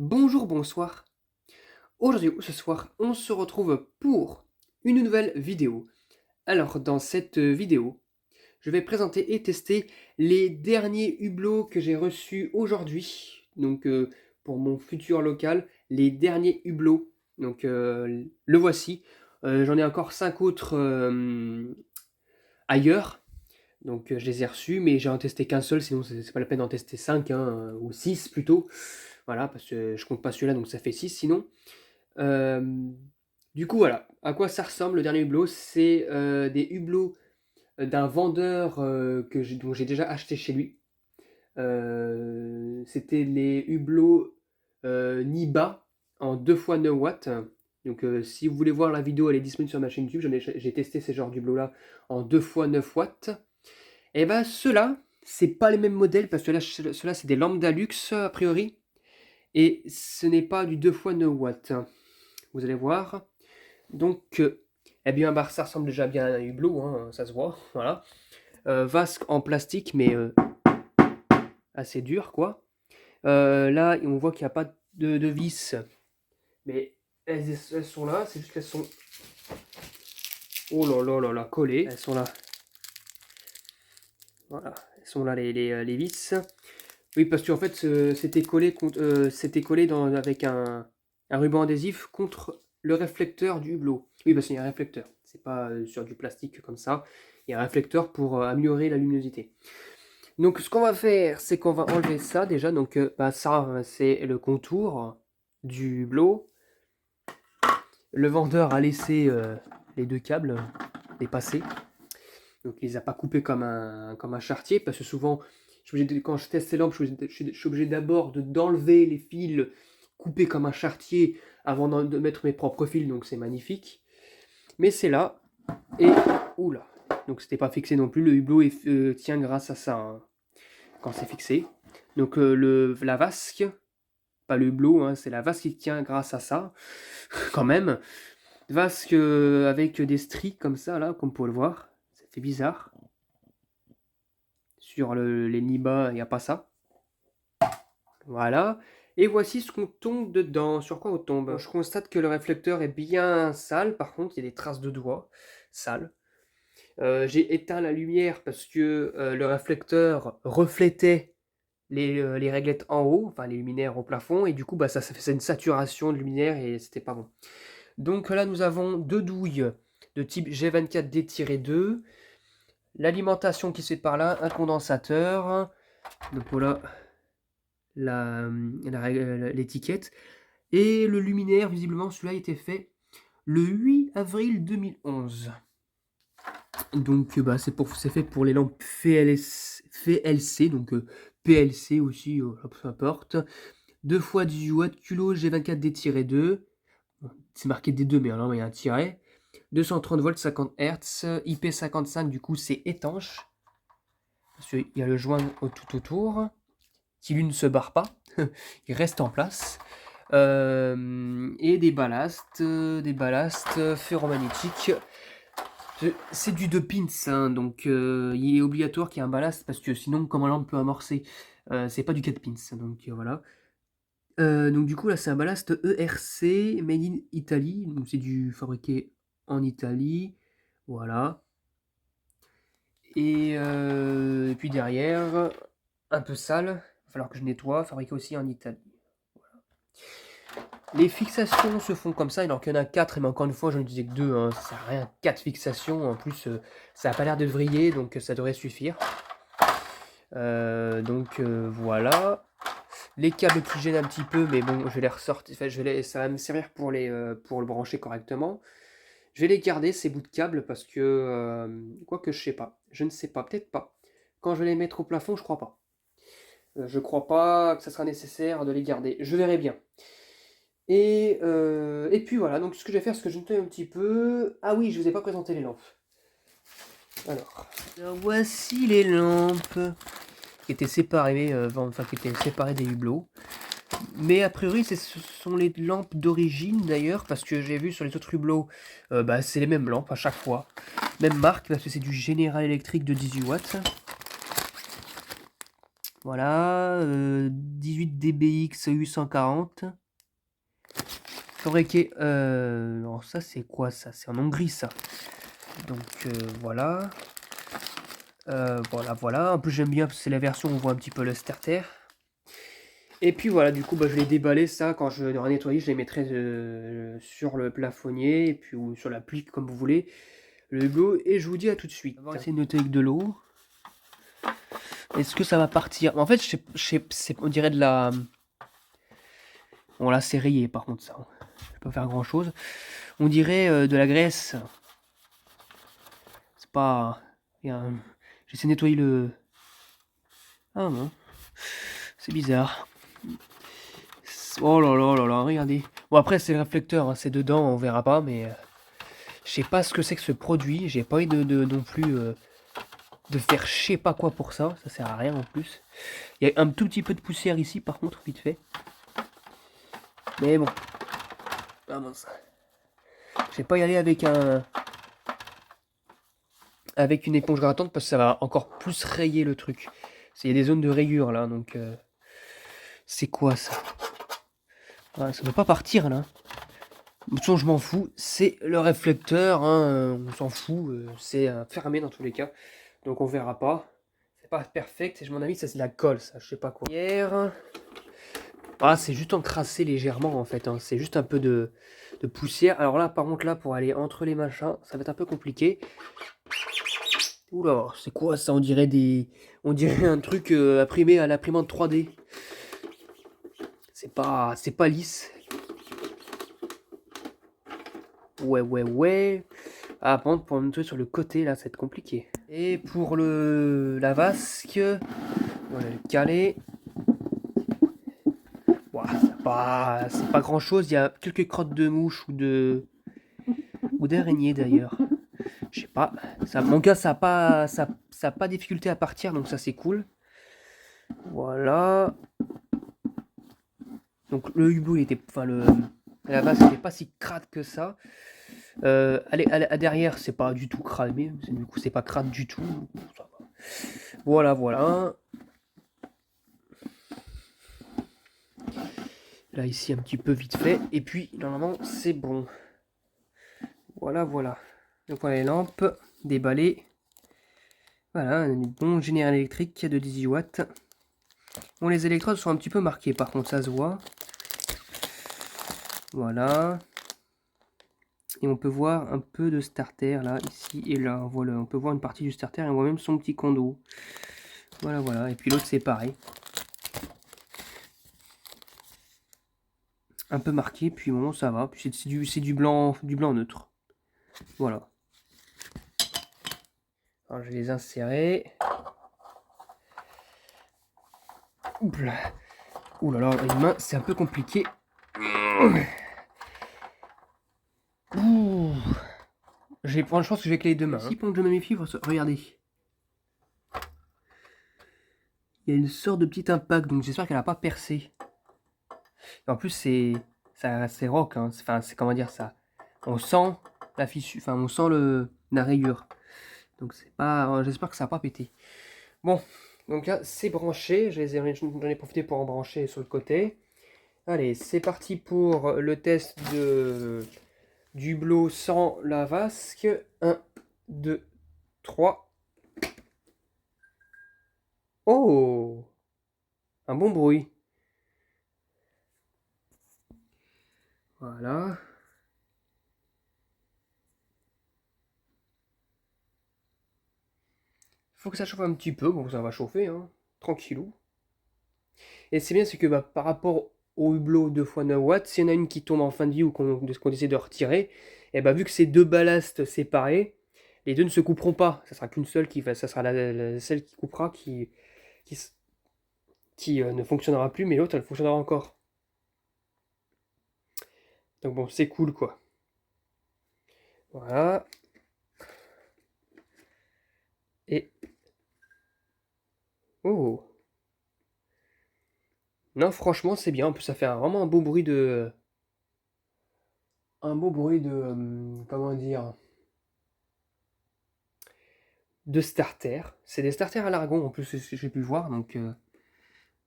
Bonjour, bonsoir. Aujourd'hui ou ce soir, on se retrouve pour une nouvelle vidéo. Alors, dans cette vidéo, je vais présenter et tester les derniers hublots que j'ai reçus aujourd'hui. Donc, pour mon futur local, les derniers hublots. Donc, le voici. J'en ai encore 5 autres ailleurs. Donc, je les ai reçus, mais j'ai en testé qu'un seul, sinon c'est pas la peine d'en tester 5 hein, ou 6 plutôt. Voilà, parce que je compte pas celui-là, donc ça fait 6 sinon. Euh, du coup, voilà. À quoi ça ressemble le dernier hublot? C'est des hublots d'un vendeur dont j'ai déjà acheté chez lui. C'était les hublots Niba en 2 fois 9 watts. Donc, si vous voulez voir la vidéo, elle est disponible sur ma chaîne YouTube. J'ai testé ces genres d'hublots-là en 2 fois 9 watts. Et ben, ceux-là, c'est pas les mêmes modèles parce que là, ceux-là, c'est des Lambda Luxe a priori. Et ce n'est pas du 2 fois 9 watts. Vous allez voir. Donc, eh bien, bah, ça ressemble déjà bien à un hublot, hein, ça se voit. Voilà. Vasque en plastique, mais assez dur, quoi. Là, on voit qu'il n'y a pas de vis, mais elles sont là. C'est juste qu'elles sont. Oh là là là là, collées. Elles sont là. Voilà. Elles sont là, les vis. Oui, parce qu'en fait, c'était collé, avec un ruban adhésif contre le réflecteur du hublot. Oui, parce qu'il y a un réflecteur. C'est pas sur du plastique comme ça. Il y a un réflecteur pour améliorer la luminosité. Donc, ce qu'on va faire, c'est qu'on va enlever ça déjà. Donc, ça, c'est le contour du hublot. Le vendeur a laissé les deux câbles dépasser. Donc, il les a pas coupés comme un charretier parce que souvent, quand je teste ces lampes, je suis obligé d'abord d'enlever les fils coupés comme un charretier avant de mettre mes propres fils. Donc, c'est magnifique. Mais c'est là. Et, oula. Donc, c'était pas fixé non plus. Le hublot tient grâce à ça hein, quand c'est fixé. Donc, la vasque, pas le hublot, hein, c'est la vasque qui tient grâce à ça, quand même. Vasque avec des stries comme ça, là, comme vous pouvez le voir. Ça fait bizarre. Sur les Niba, il n'y a pas ça. Voilà. Et voici ce qu'on tombe dedans. Sur quoi on tombe? Je constate que le réflecteur est bien sale. Par contre, il y a des traces de doigts sales. J'ai éteint la lumière parce que le réflecteur reflétait les réglettes en haut, enfin les luminaires au plafond, et du coup ça faisait une saturation de luminaire et c'était pas bon. Donc là nous avons deux douilles de type G24D-2, l'alimentation qui se fait par là, un condensateur, donc voilà l'étiquette, et le luminaire, visiblement celui-là a été fait le 8 avril 2011. Donc c'est fait pour les lampes VLC, donc PLC aussi, peu importe. 2 fois 18 watts, culot G24D-2. C'est marqué D2, mais alors il y a un tiret. 230 volts, 50 Hz. IP55, du coup, c'est étanche. Parce qu'il y a le joint tout autour. Qui lui ne se barre pas. Il reste en place. Et des ballasts ferromagnétiques. C'est du 2 pins, hein, donc il est obligatoire qu'il y ait un ballast parce que sinon, comment la lampe peut amorcer, c'est pas du 4 pins. Donc voilà. Donc du coup là c'est un ballast ERC Made in Italy, donc c'est du fabriqué en Italie, voilà. Et puis derrière, un peu sale, il va falloir que je nettoie, fabriqué aussi en Italie. Voilà. Les fixations se font comme ça, alors qu'il y en a 4, mais encore une fois je ne disais que 2, hein, ça sert à rien, 4 fixations, en plus ça n'a pas l'air de vriller, donc ça devrait suffire. Voilà. Les câbles qui gênent un petit peu, mais bon, je vais les ressortir. Enfin, ça va me servir pour le brancher correctement. Je vais les garder ces bouts de câbles parce que quoique je sais pas, je ne sais pas, peut-être pas. Quand je vais les mettre au plafond, je crois pas. Je crois pas que ça sera nécessaire de les garder. Je verrai bien. Et puis voilà. Donc ce que je vais faire, c'est que je nettoie un petit peu. Ah oui, je vous ai pas présenté les lampes. Alors voici les lampes qui étaient séparées, des hublots. Mais a priori, ce sont les lampes d'origine d'ailleurs, parce que j'ai vu sur les autres hublots, c'est les mêmes lampes à chaque fois. Même marque, parce que c'est du General Electric de 18 watts. Voilà, 18 dBx 840. Fabriqué, alors ça c'est quoi ça? C'est en Hongrie ça. Donc voilà. Voilà. En plus j'aime bien parce que c'est la version où on voit un petit peu le starter. Et puis voilà, du coup je l'ai déballé ça, quand je l'aurai nettoyé, je les mettrai sur le plafonnier, et puis ou sur la plique comme vous voulez, le hublot, et je vous dis à tout de suite. On va essayer de noter avec de l'eau. Est-ce que ça va partir? En fait, on dirait de la... Bon là c'est rayé par contre ça. Je peux pas faire grand chose. On dirait de la graisse. C'est pas... J'essaie de nettoyer le... Ah non. C'est bizarre. Oh là là là là, regardez. Bon après c'est le réflecteur, hein, c'est dedans, on verra pas, mais... je sais pas ce que c'est que ce produit. J'ai pas envie de non plus de faire je sais pas quoi pour ça. Ça sert à rien en plus. Il y a un tout petit peu de poussière ici par contre, vite fait. Mais bon. Ah mince. Je vais pas y aller avec avec une éponge grattante parce que ça va encore plus rayer le truc. Il y a des zones de rayures là, donc c'est quoi ça? Ouais, ça ne peut pas partir là. De toute façon, je m'en fous. C'est le réflecteur, hein, on s'en fout. C'est fermé dans tous les cas. Donc on verra pas. C'est pas perfect. Et mon avis, ça c'est de la colle, ça. Je sais pas quoi. Hier. Ah, c'est juste encrassé légèrement en fait. Hein. C'est juste un peu de poussière. Alors là, par contre, là, pour aller entre les machins, ça va être un peu compliqué. Oula, c'est quoi ça? On dirait on dirait un truc imprimé à l'imprimante 3D. C'est pas lisse. Ouais. Ah, par contre, pour me trouver sur le côté, là, ça va être compliqué. Et pour la vasque, on va le caler. Ouah, c'est pas grand chose. Il y a quelques crottes de mouches ou d'araignées d'ailleurs. Je sais pas. Ça, mon cas, ça a pas de difficulté à partir, donc ça c'est cool. Voilà. Donc le hublot, il était, enfin la vase n'était pas si crade que ça. Allez, à derrière, c'est pas du tout cramé. Du coup, c'est pas crade du tout. Ça va. Voilà. Là, ici, un petit peu vite fait. Et puis, normalement, c'est bon. Voilà. Donc, voilà les lampes déballées. Voilà, un bon général électrique de 18 watts. Bon, les électrodes sont un petit peu marquées, par contre, ça se voit. Voilà. Et on peut voir un peu de starter, là, ici et là. Voilà, on peut voir une partie du starter et on voit même son petit condo. Voilà. Et puis l'autre, c'est pareil. Un peu marqué, puis bon, ça va. Puis c'est du blanc neutre. Voilà. Alors, je vais les insérer. Ouh là là, une main, c'est un peu compliqué. Ouh. Je pense que je vais avec les deux mains. Si pendant que je mets mes fibres, regardez. Il y a une sorte de petit impact, donc j'espère qu'elle n'a pas percé. Et en plus, c'est rock, hein. Enfin, c'est comment dire ça. On sent la fissure, enfin, on sent la rayure. Donc c'est pas, j'espère que ça n'a pas pété. Bon, donc là, c'est branché. J'en ai profité pour en brancher sur le côté. Allez, c'est parti pour le test du hublot sans la vasque. 1, 2, 3. Oh! Un bon bruit. Voilà. Faut que ça chauffe un petit peu. Bon, ça va chauffer, hein. Tranquillou. Et c'est bien, c'est que par rapport au hublot 2x9 watts, s'il y en a une qui tombe en fin de vie ou qu'on essaie de retirer, et vu que c'est deux ballasts séparés, les deux ne se couperont pas. Ça sera qu'une seule ça sera celle qui coupera qui ne fonctionnera plus, mais l'autre elle fonctionnera encore. Donc bon, c'est cool quoi. Voilà. Et oh. Non, franchement, c'est bien. En plus, ça fait vraiment un beau bruit de comment dire, de starter. C'est des starters à l'argon en plus, j'ai pu voir, donc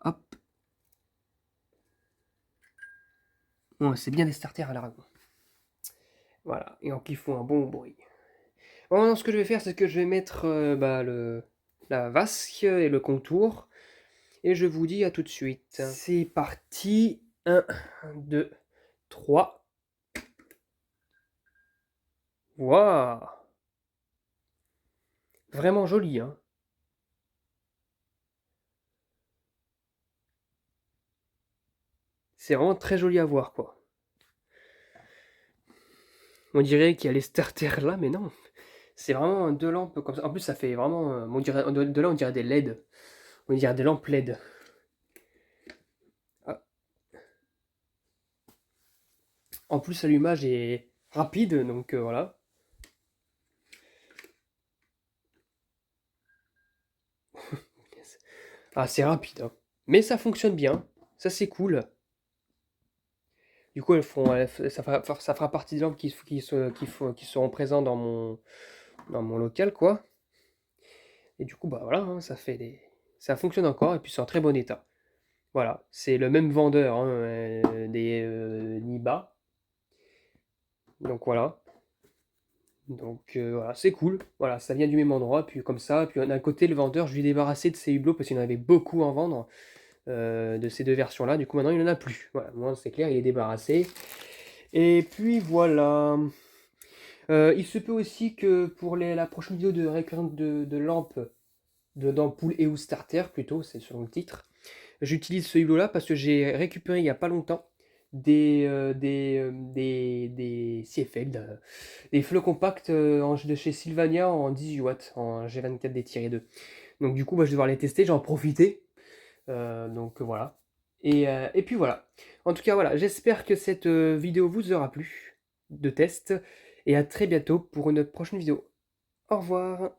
Hop. Bon, c'est bien des starters à l'aragon. Voilà, et donc ils font un bon bruit. Bon, maintenant, ce que je vais faire, c'est que je vais mettre la vasque et le contour. Et je vous dis à tout de suite. C'est parti. 1, 2, 3. Waouh! Vraiment joli, hein? C'est vraiment très joli à voir, quoi. On dirait qu'il y a les starters là, mais non. C'est vraiment deux lampes comme ça. En plus, ça fait vraiment. On dirait, de là, on dirait des LED. On dirait des lampes LED. Ah. En plus, l'allumage est rapide, donc voilà. Ah, c'est rapide, hein. Mais ça fonctionne bien. Ça, c'est cool. Du coup, ça fera partie des lampes qui seront présentes dans mon local, quoi. Et du coup, bah voilà, hein, ça fonctionne encore et puis c'est en très bon état. Voilà, c'est le même vendeur hein, des Niba. Donc voilà. Donc voilà, c'est cool. Voilà, ça vient du même endroit. Puis comme ça, puis d'un côté, le vendeur, je lui ai débarrassé de ces hublots parce qu'il en avait beaucoup à vendre de ces deux versions-là. Du coup, maintenant, il n'en a plus. Voilà, moi, c'est clair, il est débarrassé. Et puis voilà. Il se peut aussi que pour la prochaine vidéo de récurrente de lampes, d'ampoule et ou starter plutôt, c'est selon le titre, j'utilise ce hublot là parce que j'ai récupéré il n'y a pas longtemps des CFL, des flots compacts de chez Sylvania en 18 watts, en G24D-2. Donc du coup, bah, je vais devoir les tester, j'en profiter. Donc voilà. Et puis voilà. En tout cas, voilà, j'espère que cette vidéo vous aura plu de test. Et à très bientôt pour une prochaine vidéo. Au revoir.